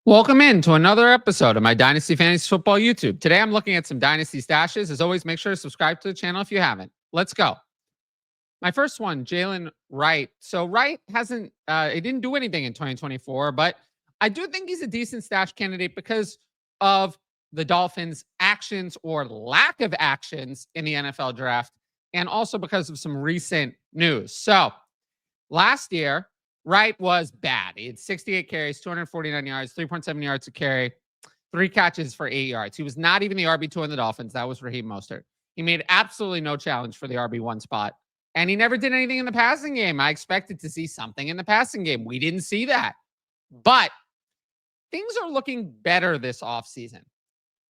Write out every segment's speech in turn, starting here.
Welcome in to another episode of my Dynasty Fantasy Football YouTube. Today I'm looking at some Dynasty stashes. As always, make sure to subscribe to the channel if you haven't. Let's go. My first one, Jaylen Wright. So Wright he didn't do anything in 2024, but I do think he's a decent stash candidate because of the Dolphins' actions or lack of actions in the NFL draft, and also because of some recent news. So last year, Wright was bad. He had 68 carries, 249 yards, 3.7 yards to carry, 3 catches for 8 yards. He was not even the RB2 on the Dolphins. That was Raheem Mostert. He made absolutely no challenge for the RB1 spot. And he never did anything in the passing game. I expected to see something in the passing game. We didn't see that. But things are looking better this offseason.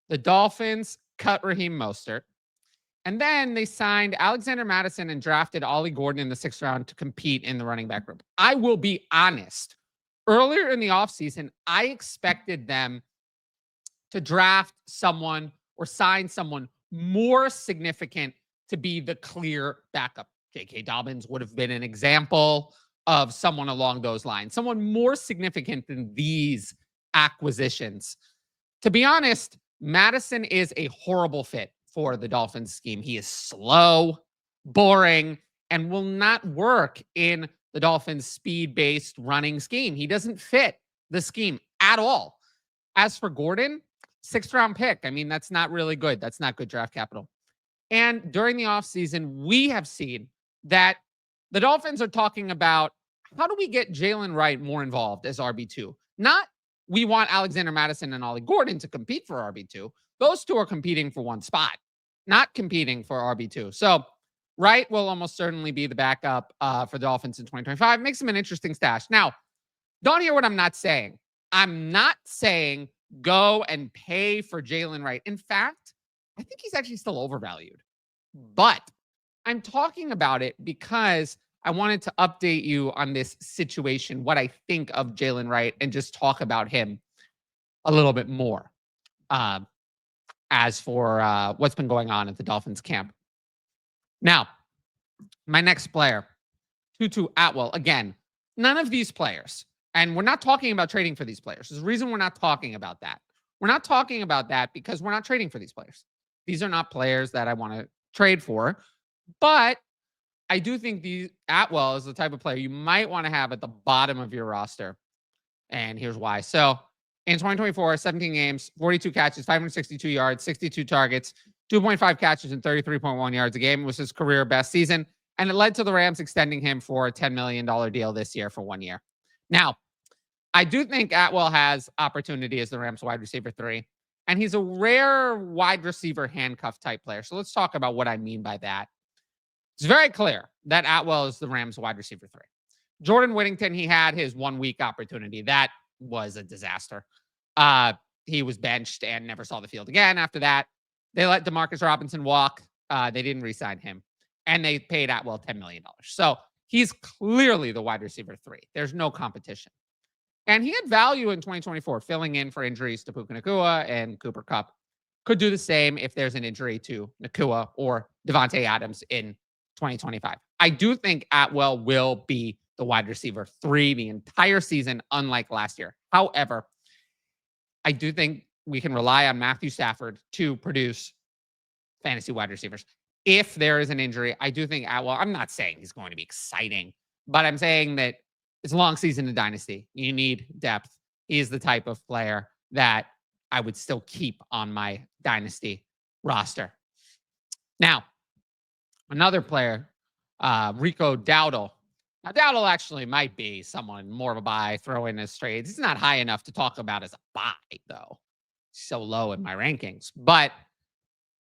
The Dolphins cut Raheem Mostert. And then they signed Alexander Mattison and drafted Ollie Gordon in the 6th round to compete in the running back group. I will be honest. Earlier in the offseason, I expected them to draft someone or sign someone more significant to be the clear backup. J.K. Dobbins would have been an example of someone along those lines, someone more significant than these acquisitions. To be honest, Mattison is a horrible fit for the Dolphins scheme. He is slow, boring, and will not work in the Dolphins speed-based running scheme. He doesn't fit the scheme at all. As for Gordon, 6th round pick. I mean, that's not really good. That's not good draft capital. And during the offseason, we have seen that the Dolphins are talking about how do we get Jaylen Wright more involved as RB2? Not we want Alexander Mattison and Ollie Gordon to compete for RB2. Those two are competing for one spot, not competing for RB2. So Wright will almost certainly be the backup for the Dolphins in 2025. Makes him an interesting stash. Now, don't hear what I'm not saying. I'm not saying go and pay for Jaylen Wright. In fact, I think he's actually still overvalued. But I'm talking about it because I wanted to update you on this situation, what I think of Jaylen Wright, and just talk about him a little bit more. As for what's been going on at the Dolphins camp. Now, my next player, Tutu Atwell. Again, none of these players, and we're not talking about trading for these players. There's a reason we're not talking about that. We're not talking about that because we're not trading for these players. These are not players that I want to trade for, but I do think Atwell is the type of player you might want to have at the bottom of your roster. And here's why. So in 2024, 17 games, 42 catches, 562 yards, 62 targets, 2.5 catches, and 33.1 yards a game. It was his career best season. And it led to the Rams extending him for a $10 million deal this year for 1 year. Now, I do think Atwell has opportunity as the Rams wide receiver 3. And he's a rare wide receiver handcuff type player. So let's talk about what I mean by that. It's very clear that Atwell is the Rams wide receiver 3. Jordan Whittington, he had his 1 week opportunity. That was a disaster. He was benched and never saw the field again after that. They let Demarcus Robinson walk. They didn't re-sign him. And they paid Atwell $10 million. So he's clearly the wide receiver 3. There's no competition. And he had value in 2024, filling in for injuries to Puka Nacua and Cooper Kupp. Could do the same if there's an injury to Nacua or Devontae Adams in 2025. I do think Atwell will be the wide receiver 3 the entire season, unlike last year. However, I do think we can rely on Matthew Stafford to produce fantasy wide receivers. If there is an injury, I do think Atwell, I'm not saying he's going to be exciting, but I'm saying that it's a long season in Dynasty. You need depth. He is the type of player that I would still keep on my Dynasty roster. Now, another player, Rico Dowdle. Now, Dowdle actually might be someone more of a buy, throw in his trades. He's not high enough to talk about as a buy, though. He's so low in my rankings. But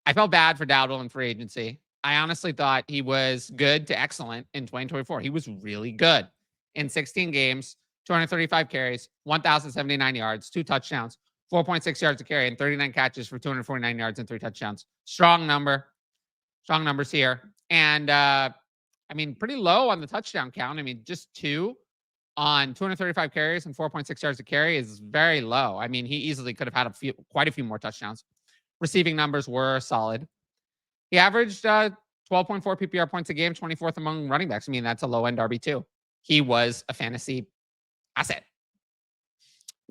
I felt bad for Dowdle in free agency. I honestly thought he was good to excellent in 2024. He was really good. In 16 games, 235 carries, 1,079 yards, 2 touchdowns, 4.6 yards to carry, and 39 catches for 249 yards and 3 touchdowns. Strong numbers here. And, I mean, pretty low on the touchdown count. I mean, just 2 on 235 carries and 4.6 yards to carry is very low. I mean, he easily could have had quite a few more touchdowns. Receiving numbers were solid. He averaged 12.4 PPR points a game, 24th among running backs. I mean, that's a low-end RB2. He was a fantasy asset.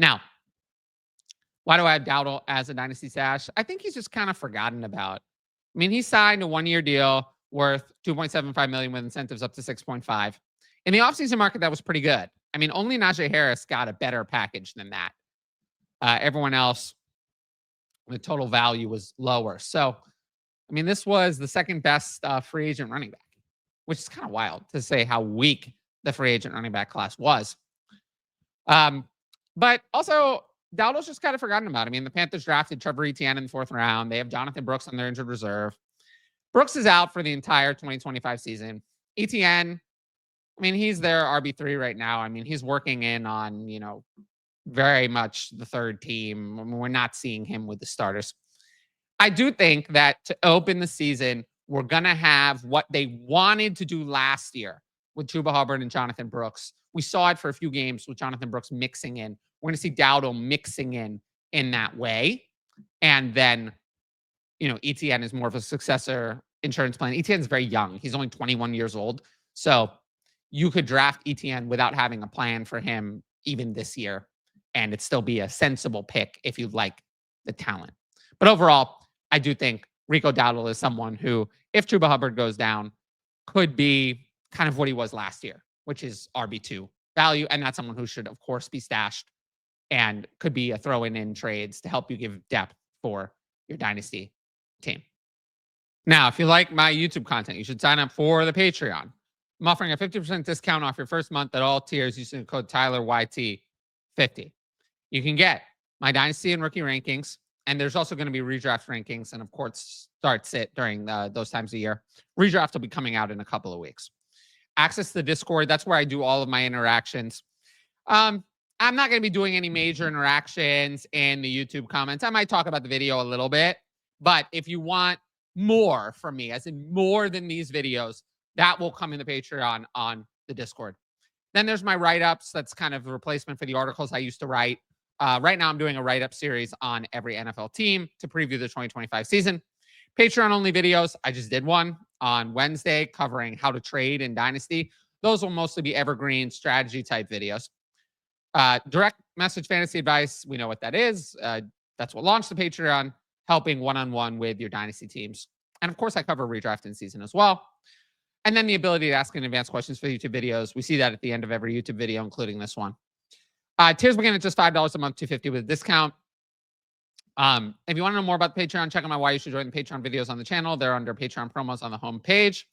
Now, Why do I have Dowdle as a dynasty stash? I think he's just kind of forgotten about. I mean, he signed a 1-year deal worth 2.75 million with incentives up to 6.5. In the offseason market, that was pretty good. I mean, only Najee Harris got a better package than that. Everyone else, the total value was lower. So, I mean, this was the second best free agent running back, which is kind of wild to say how weak the free agent running back class was. But also, Dowdle's just kind of forgotten about. I mean, the Panthers drafted Trevor Etienne in the 4th round. They have Jonathan Brooks on their injured reserve. Brooks is out for the entire 2025 season. Etienne, I mean, he's their RB3 right now. I mean, he's working in on, very much the third team. I mean, we're not seeing him with the starters. I do think that to open the season, we're going to have what they wanted to do last year with Chuba Hubbard and Jonathan Brooks. We saw it for a few games with Jonathan Brooks mixing in. We're going to see Dowdle mixing in that way. And then, Etienne is more of a successor insurance plan. Etienne's very young. He's only 21 years old. So you could draft Etienne without having a plan for him even this year. And it'd still be a sensible pick if you like the talent. But overall, I do think Rico Dowdle is someone who, if Chuba Hubbard goes down, could be kind of what he was last year, which is RB2 value. And that's someone who should, of course, be stashed and could be a throw in trades to help you give depth for your dynasty team. Now, if you like my YouTube content, you should sign up for the Patreon. I'm offering a 50% discount off your first month at all tiers using the code TylerYT50. You can get my dynasty and rookie rankings, and there's also going to be redraft rankings, and of course, start sit during those times of year. Redraft will be coming out in a couple of weeks. Access to the Discord. That's where I do all of my interactions. I'm not going to be doing any major interactions in the YouTube comments. I might talk about the video a little bit, but if you want more from me, as in more than these videos, that will come in the Patreon on the Discord. Then there's my write-ups. That's kind of a replacement for the articles I used to write. Right now, I'm doing a write-up series on every NFL team to preview the 2025 season. Patreon-only videos. I just did one on Wednesday covering how to trade in Dynasty. Those will mostly be evergreen strategy-type videos. Direct message fantasy advice. We know what that is. That's what launched the Patreon, helping one-on-one with your Dynasty teams. And, of course, I cover redraft in season as well. And then the ability to ask in advance questions for YouTube videos. We see that at the end of every YouTube video, including this one. Tiers begin at just $5 a month, $250 with a discount. If you want to know more about the Patreon, check out my why you should join the Patreon videos on the channel. They're under Patreon promos on the home page.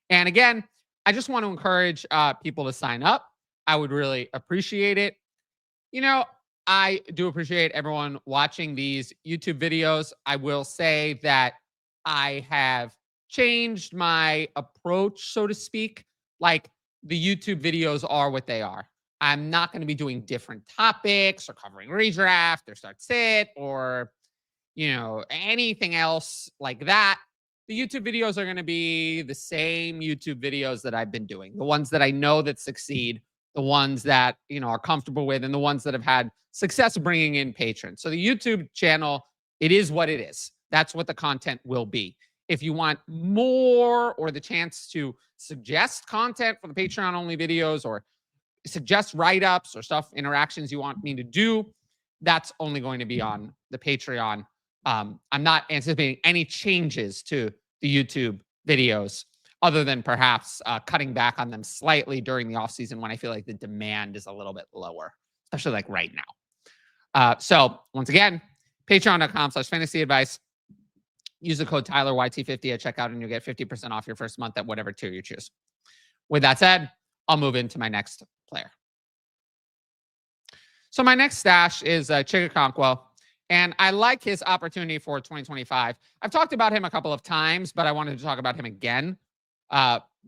And again, I just want to encourage people to sign up. I would really appreciate it. I do appreciate everyone watching these YouTube videos. I will say that I have changed my approach, so to speak. Like, the YouTube videos are what they are. I'm not going to be doing different topics or covering redraft or start sit or, anything else like that. The YouTube videos are going to be the same YouTube videos that I've been doing, the ones that I know that succeed, the ones that, are comfortable with, and the ones that have had success bringing in patrons. So the YouTube channel, it is what it is. That's what the content will be. If you want more or the chance to suggest content for the Patreon only videos or suggest write-ups or stuff, interactions you want me to do, that's only going to be on the Patreon. I'm not anticipating any changes to the YouTube videos other than perhaps cutting back on them slightly during the offseason when I feel like the demand is a little bit lower, especially like right now. So once again, patreon.com/fantasy advice. Use the code TylerYT50 at checkout and you'll get 50% off your first month at whatever tier you choose. With that said, I'll move into my next player. So my next stash is Chig Okonkwo, and I like his opportunity for 2025. I've talked about him a couple of times, but I wanted to talk about him again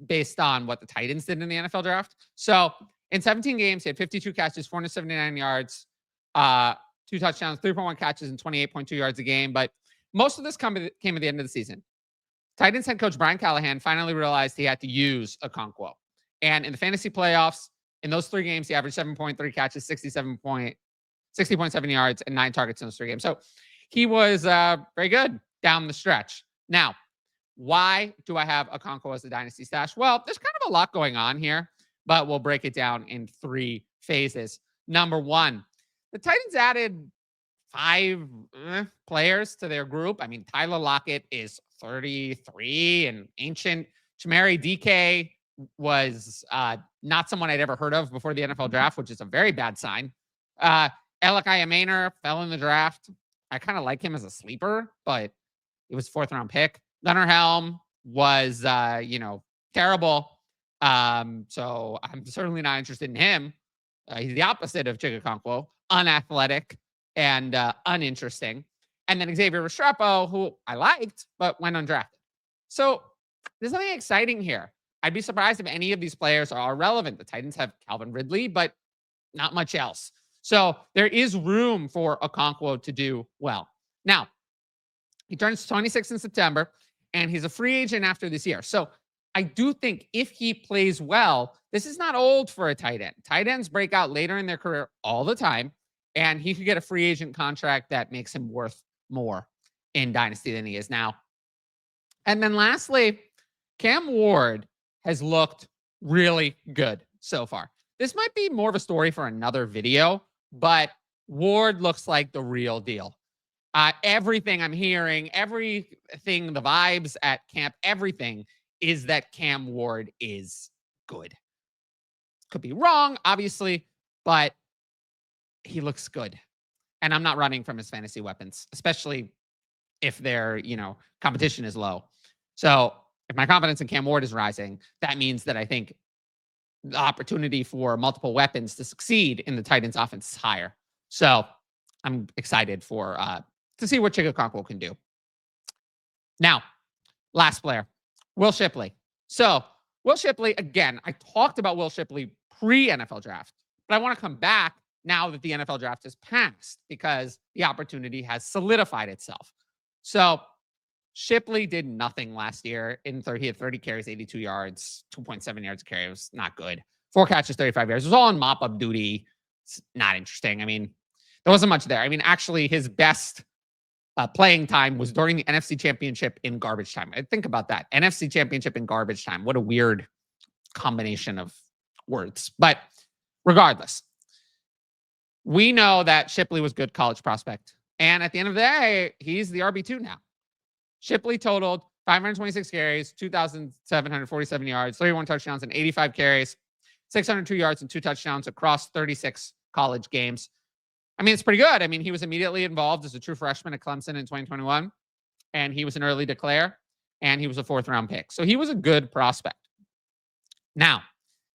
based on what the Titans did in the NFL draft. So in 17 games, he had 52 catches, 479 yards, 2 touchdowns, 3.1 catches, and 28.2 yards a game. But most of this came at the end of the season. Titans head coach Brian Callahan finally realized he had to use Okonkwo. And in the fantasy playoffs, in those 3 games, he averaged 7.3 catches, 60.7 yards, and 9 targets in those 3 games. So he was very good down the stretch. Now, why do I have Okonkwo as a dynasty stash? Well, there's kind of a lot going on here, but we'll break it down in 3 phases. Number 1, the Titans added 5 players to their group. I mean, Tyler Lockett is 33 and ancient. Chimere DK was not someone I'd ever heard of before the NFL draft, which is a very bad sign. Elikai Maynor fell in the draft. I kind of like him as a sleeper, but it was 4th round pick. Gunnar Helm was, terrible. So I'm certainly not interested in him. He's the opposite of Chig Okonkwo, unathletic and uninteresting. And then Xavier Restrepo, who I liked, but went undrafted. So there's nothing exciting here. I'd be surprised if any of these players are relevant. The Titans have Calvin Ridley, but not much else. So there is room for Okonkwo to do well. Now, he turns 26 in September, and he's a free agent after this year. So I do think if he plays well, this is not old for a tight end. Tight ends break out later in their career all the time, and he could get a free agent contract that makes him worth more in Dynasty than he is now. And then lastly, Cam Ward has looked really good so far. This might be more of a story for another video, but Ward looks like the real deal. Everything I'm hearing, everything, the vibes at camp, everything is that Cam Ward is good. Could be wrong, obviously, but he looks good. And I'm not running from his fantasy weapons, especially if their, competition is low. So if my confidence in Cam Ward is rising, that means that I think the opportunity for multiple weapons to succeed in the Titans offense is higher. So I'm excited for to see what Chig Okonkwo can do. Now, last player, Will Shipley. So Will Shipley, again, I talked about Will Shipley pre-NFL draft, but I want to come back now that the NFL draft has passed because the opportunity has solidified itself. So Shipley did nothing last year. He had 30 carries, 82 yards, 2.7 yards a carry. It was not good. 4 catches, 35 yards. It was all on mop-up duty. It's not interesting. I mean, there wasn't much there. I mean, actually, his best playing time was during the NFC Championship in garbage time. Think about that. NFC Championship in garbage time. What a weird combination of words. But regardless, we know that Shipley was good college prospect. And at the end of the day, he's the RB2 now. Shipley totaled 526 carries, 2,747 yards, 31 touchdowns, and 85 carries, 602 yards and 2 touchdowns across 36 college games. I mean, it's pretty good. I mean, he was immediately involved as a true freshman at Clemson in 2021, and he was an early declare, and he was a 4th round pick. So he was a good prospect. Now,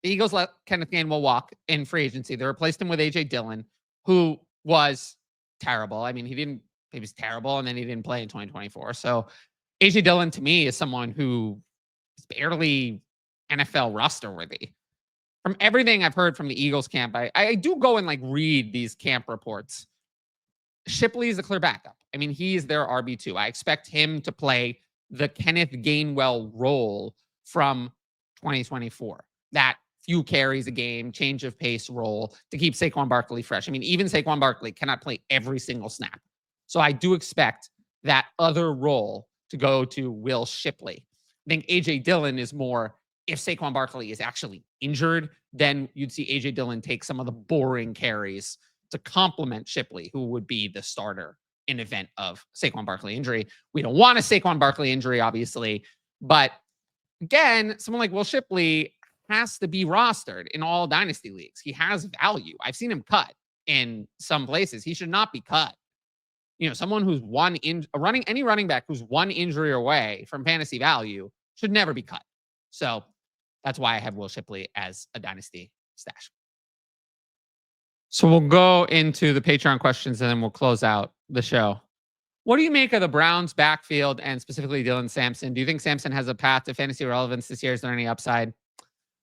the Eagles let Kenneth Gainwell walk in free agency. They replaced him with A.J. Dillon, who was terrible. I mean, he was terrible, and then he didn't play in 2024. So A.J. Dillon, to me, is someone who is barely NFL roster worthy. From everything I've heard from the Eagles camp, I do go and read these camp reports. Shipley is a clear backup. I mean, he's their RB2. I expect him to play the Kenneth Gainwell role from 2024. That few carries a game, change of pace role to keep Saquon Barkley fresh. I mean, even Saquon Barkley cannot play every single snap. So I do expect that other role to go to Will Shipley. I think A.J. Dillon is more, if Saquon Barkley is actually injured, then you'd see A.J. Dillon take some of the boring carries to complement Shipley, who would be the starter in event of Saquon Barkley injury. We don't want a Saquon Barkley injury, obviously. But again, someone like Will Shipley has to be rostered in all dynasty leagues. He has value. I've seen him cut in some places. He should not be cut. Someone who's any running back who's one injury away from fantasy value should never be cut. So that's why I have Will Shipley as a dynasty stash. So we'll go into the Patreon questions and then we'll close out the show. What do you make of the Browns backfield and specifically Dylan Sampson? Do you think Sampson has a path to fantasy relevance this year? Is there any upside?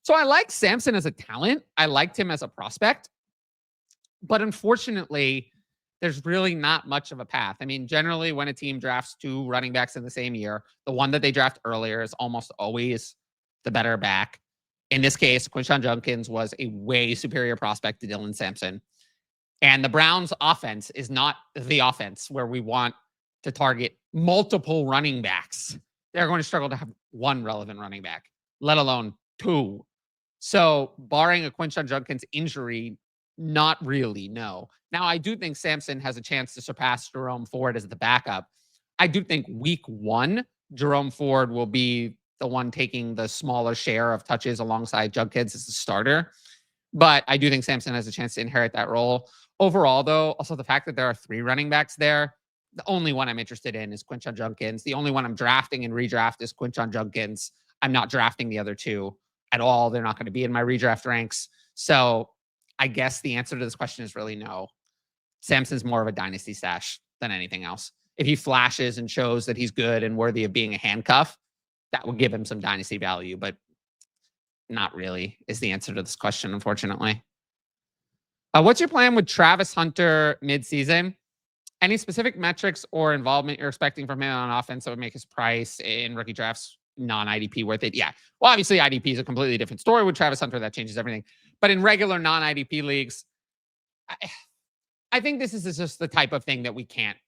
So I like Sampson as a talent. I liked him as a prospect. But unfortunately, there's really not much of a path. I mean, generally, when a team drafts 2 running backs in the same year, the one that they draft earlier is almost always the better back. In this case, Quinshon Judkins was a way superior prospect to Dylan Sampson. And the Browns offense is not the offense where we want to target multiple running backs. They're going to struggle to have one relevant running back, let alone 2. So barring a Quinshon Judkins injury, Not really, no. Now, I do think Samson has a chance to surpass Jerome Ford as the backup. I do think week 1, Jerome Ford will be the one taking the smaller share of touches alongside Jughead as the starter. But I do think Samson has a chance to inherit that role. Overall, though, also the fact that there are 3 running backs there, the only one I'm interested in is Quinshon Judkins. The only one I'm drafting in redraft is Quinshon Judkins. I'm not drafting the other 2 at all. They're not going to be in my redraft ranks. So I guess the answer to this question is really no. Samson's more of a dynasty stash than anything else. If he flashes and shows that he's good and worthy of being a handcuff, that would give him some dynasty value, but not really is the answer to this question, unfortunately. What's your plan with Travis Hunter midseason? Any specific metrics or involvement you're expecting from him on offense that would make his price in rookie drafts non-IDP worth it? Yeah. Well, obviously IDP is a completely different story with Travis Hunter. That changes everything. But in regular non-IDP leagues, I think this is just the type of thing that we can't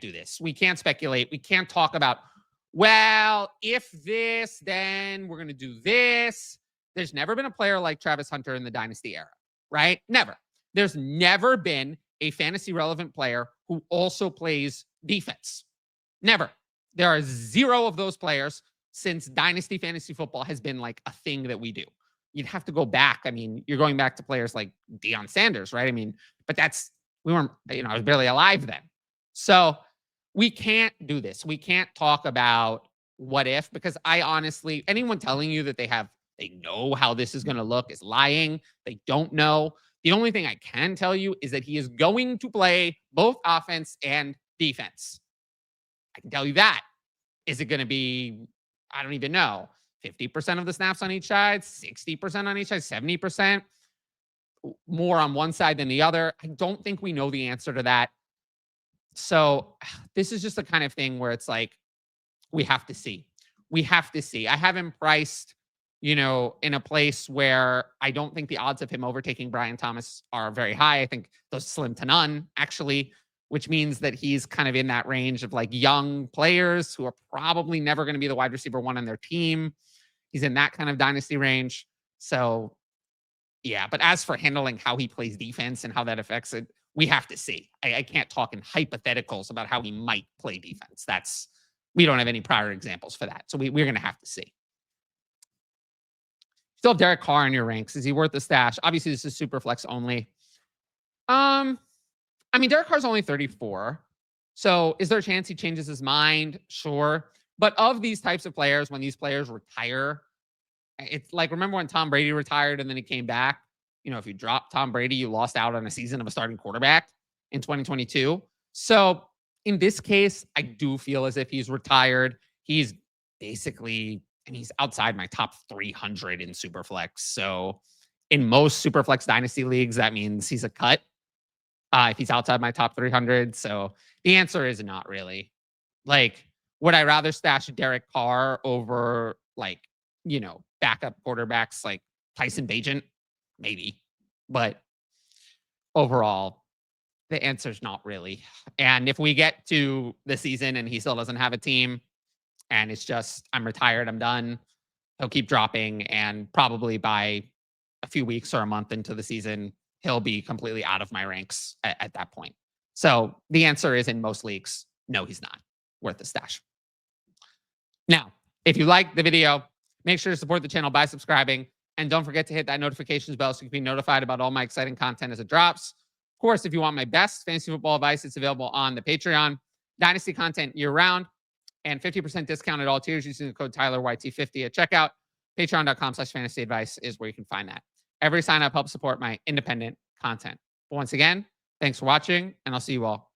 do this. We can't speculate. We can't talk about, well, if this, then we're going to do this. There's never been a player like Travis Hunter in the Dynasty era, right? Never. There's never been a fantasy relevant player who also plays defense. Never. There are 0 of those players since Dynasty fantasy football has been like a thing that we do. You'd have to go back. I mean, you're going back to players like Deion Sanders, right? I mean, but we weren't, I was barely alive then. So we can't do this. We can't talk about what if, because I honestly, anyone telling you that they know how this is going to look is lying. They don't know. The only thing I can tell you is that he is going to play both offense and defense. I can tell you that. Is it going to be, I don't even know, 50% of the snaps on each side, 60% on each side, 70%? More on one side than the other? I don't think we know the answer to that. So this is just the kind of thing where it's like, we have to see. We have to see. I have him priced, in a place where I don't think the odds of him overtaking Brian Thomas are very high. I think those slim to none, actually, which means that he's kind of in that range of like young players who are probably never going to be the wide receiver 1 on their team. He's in that kind of dynasty range. So yeah, but as for handling how he plays defense and how that affects it, we have to see. I can't talk in hypotheticals about how he might play defense. We don't have any prior examples for that. So we're going to have to see. Still have Derek Carr in your ranks. Is he worth the stash? Obviously, this is super flex only. I mean, Derek Carr's only 34. So is there a chance he changes his mind? Sure. But of these types of players, when these players retire, it's like, remember when Tom Brady retired and then he came back? If you dropped Tom Brady, you lost out on a season of a starting quarterback in 2022. So in this case, I do feel as if he's retired. He's basically, and he's outside my top 300 in Superflex. So in most Superflex Dynasty leagues, that means he's a cut if he's outside my top 300. So the answer is not really. Like, would I rather stash Derek Carr over backup quarterbacks like Tyson Bagent? Maybe. But overall, the answer is not really. And if we get to the season and he still doesn't have a team and it's just, I'm retired, I'm done, he'll keep dropping. And probably by a few weeks or a month into the season, he'll be completely out of my ranks at that point. So the answer is, in most leagues, no, he's not worth the stash. Now, if you like the video, make sure to support the channel by subscribing. And don't forget to hit that notifications bell so you can be notified about all my exciting content as it drops. Of course, if you want my best fantasy football advice, it's available on the Patreon. Dynasty content year-round. And 50% discount at all tiers using the code TylerYT50 at checkout. Patreon.com/fantasy advice is where you can find that. Every sign up helps support my independent content. But once again, thanks for watching, and I'll see you all